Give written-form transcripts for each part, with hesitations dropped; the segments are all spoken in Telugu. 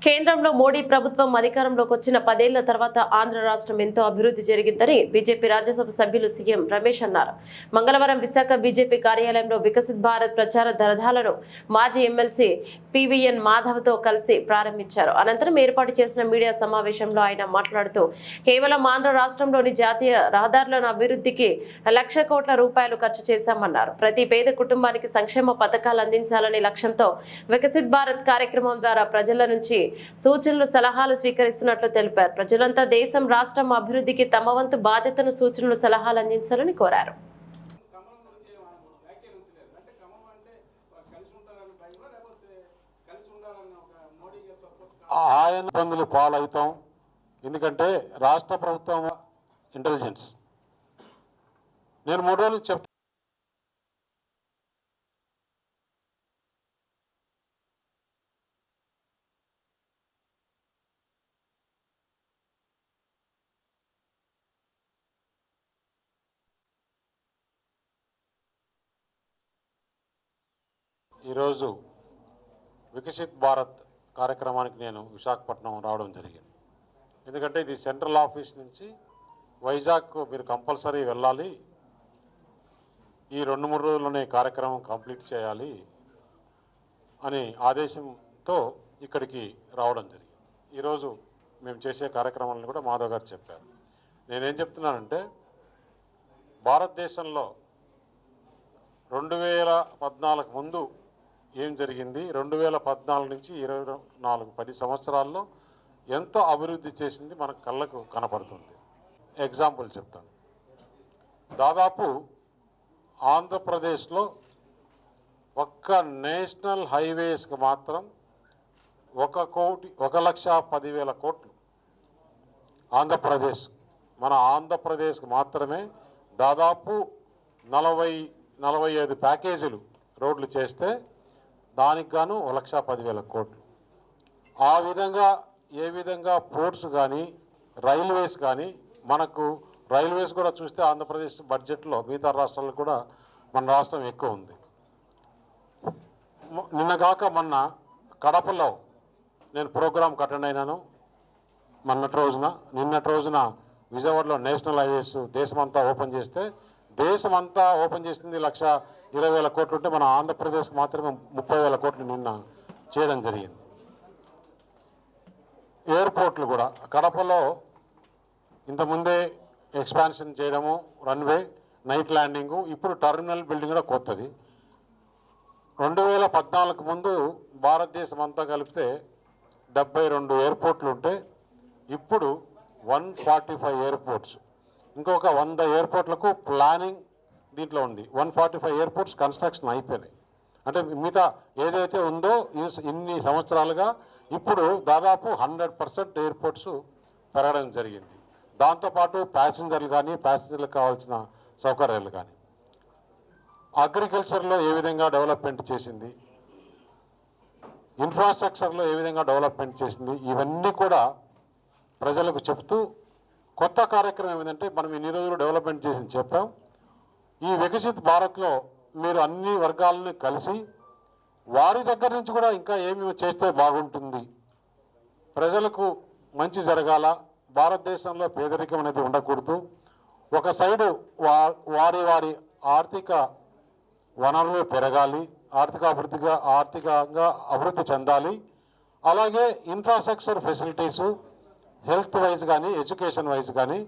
కేంద్రంలో మోడీ ప్రభుత్వం అధికారంలోకి వచ్చిన 10 ఏళ్ల తర్వాత ఆంధ్ర రాష్ట్రం ఎంతో అభివృద్ధి జరిగిందని బీజేపీ రాజ్యసభ సభ్యులు సీఎం రమేష్ అన్నారు. మంగళవారం విశాఖ బీజేపీ కార్యాలయంలో వికసిత్ భారత్ ప్రచార రథాలను మాజీ ఎమ్మెల్సీ పీవీఎన్ మాధవ్తో కలిసి ప్రారంభించారు. అనంతరం ఏర్పాటు చేసిన మీడియా సమావేశంలో ఆయన మాట్లాడుతూ కేవలం ఆంధ్ర రాష్ట్రంలోని జాతీయ రహదారులను అభివృద్ధికి 1,00,000 కోట్ల రూపాయలు ఖర్చు చేశామన్నారు. ప్రతి పేద కుటుంబానికి సంక్షేమ పథకాలు అందించాలనే లక్ష్యంతో వికసిత్ భారత్ కార్యక్రమం ద్వారా ప్రజల నుంచి సూచనలు సలహాలు స్వీకరిస్తున్నట్లు తెలిపారు. ప్రజలంతా దేశం రాష్ట్రం అభివృద్ధికి తమ వంతు బాధ్యతను సూచనలు సలహాలు అందించాలని కోరారు. ఆయన ఇబ్బందులు పాలవుతాం. ఎందుకంటే రాష్ట్ర ప్రభుత్వం ఇంటెలిజెన్స్ నేను 3 రోజులు చెప్తాను. ఈరోజు వికసిత్ భారత్ కార్యక్రమానికి నేను విశాఖపట్నం రావడం జరిగింది. ఎందుకంటే ఇది సెంట్రల్ ఆఫీస్ నుంచి వైజాగ్ మీరు కంపల్సరీ వెళ్ళాలి, ఈ 2-3 రోజుల్లోనే కార్యక్రమం కంప్లీట్ చేయాలి అని ఆదేశంతో ఇక్కడికి రావడం జరిగింది. ఈరోజు మేము చేసే కార్యక్రమాలను కూడా మాధవ్ గారు చెప్పారు. నేనేం చెప్తున్నానంటే భారతదేశంలో 2014 ముందు ఏం జరిగింది, 2014 నుంచి 24 10 సంవత్సరాల్లో ఎంతో అభివృద్ధి చేసింది మన కళ్ళకు కనపడుతుంది. ఎగ్జాంపుల్ చెప్తాను. దాదాపు ఆంధ్రప్రదేశ్లో ఒక్క నేషనల్ హైవేస్కి మాత్రం 1,10,00,000 కోట్లు మన ఆంధ్రప్రదేశ్కి మాత్రమే దాదాపు 40-45 ప్యాకేజీలు రోడ్లు చేస్తే దానికి గాను 1,10,000 కోట్లు. ఆ విధంగా ఏ విధంగా పోర్ట్స్ కానీ రైల్వేస్ కానీ, మనకు రైల్వేస్ కూడా చూస్తే ఆంధ్రప్రదేశ్ బడ్జెట్లో మిగతా రాష్ట్రాలకు కూడా మన రాష్ట్రం ఎక్కువ ఉంది. మొన్న కడపలో నేను ప్రోగ్రాంకి అటెండ్ అయినాను. నిన్నటి రోజున విజయవాడలో నేషనల్ హైవేస్ దేశమంతా ఓపెన్ చేసింది 1,20,000 కోట్లు ఉంటే మన ఆంధ్రప్రదేశ్కి మాత్రమే 30,000 కోట్లు నిన్న చేయడం జరిగింది. ఎయిర్పోర్ట్లు కూడా కడపలో ఇంతకుముందే ఎక్స్పాన్షన్ చేయడము, రన్వే, నైట్ ల్యాండింగు, ఇప్పుడు టర్మినల్ బిల్డింగ్ కూడా కొత్తది. 2014 ముందు భారతదేశం అంతా కలిపితే 72 ఎయిర్పోర్ట్లు ఉంటే ఇప్పుడు 145 ఎయిర్పోర్ట్స్, ఇంకొక 100 ఎయిర్పోర్ట్లకు ప్లానింగ్ దీంట్లో ఉంది. 145 ఎయిర్పోర్ట్స్ కన్స్ట్రక్షన్ అయిపోయినాయి. అంటే మిగతా ఏదైతే ఉందో ఇన్ని సంవత్సరాలుగా ఇప్పుడు దాదాపు 100% ఎయిర్పోర్ట్స్ పెరగడం జరిగింది. దాంతోపాటు ప్యాసింజర్లకు కావాల్సిన సౌకర్యాలు కానీ, అగ్రికల్చర్లో ఏ విధంగా డెవలప్మెంట్ చేసింది, ఇన్ఫ్రాస్ట్రక్చర్లో ఏ విధంగా డెవలప్మెంట్ చేసింది, ఇవన్నీ కూడా ప్రజలకు చెప్తూ కొత్త కార్యక్రమం ఏమిటంటే మనం ఇన్ని రోజులు డెవలప్మెంట్ చేసింది చెప్పాం. ఈ వికసిత్ భారత్లో మీరు అన్ని వర్గాలను కలిసి వారి దగ్గర నుంచి కూడా ఇంకా ఏమి చేస్తే బాగుంటుంది, ప్రజలకు మంచి జరగాల, భారతదేశంలో పేదరికం అనేది ఉండకూడదు, ఒక సైడు వారి ఆర్థిక వనరులు పెరగాలి, ఆర్థికంగా అభివృద్ధి చెందాలి, అలాగే ఇన్ఫ్రాస్ట్రక్చర్ ఫెసిలిటీసు హెల్త్ వైజ్ కానీ ఎడ్యుకేషన్ వైజ్ కానీ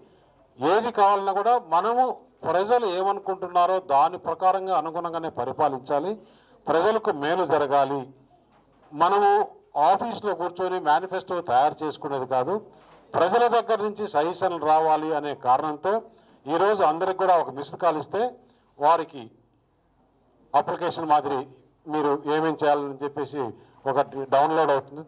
ఏది కావాలన్నా కూడా మనము ప్రజలు ఏమనుకుంటున్నారో దాని ప్రకారంగా అనుగుణంగానే పరిపాలించాలి, ప్రజలకు మేలు జరగాలి. మనము ఆఫీస్లో కూర్చొని మేనిఫెస్టో తయారు చేసుకునేది కాదు, ప్రజల దగ్గర నుంచి సజెషన్లు రావాలి అనే కారణంతో ఈరోజు అందరికి కూడా ఒక మిస్డ్ కాల్ ఇస్తే వారికి అప్లికేషన్ మాదిరి మీరు ఏమేం చేయాలని చెప్పేసి ఒక డౌన్లోడ్ అవుతుంది.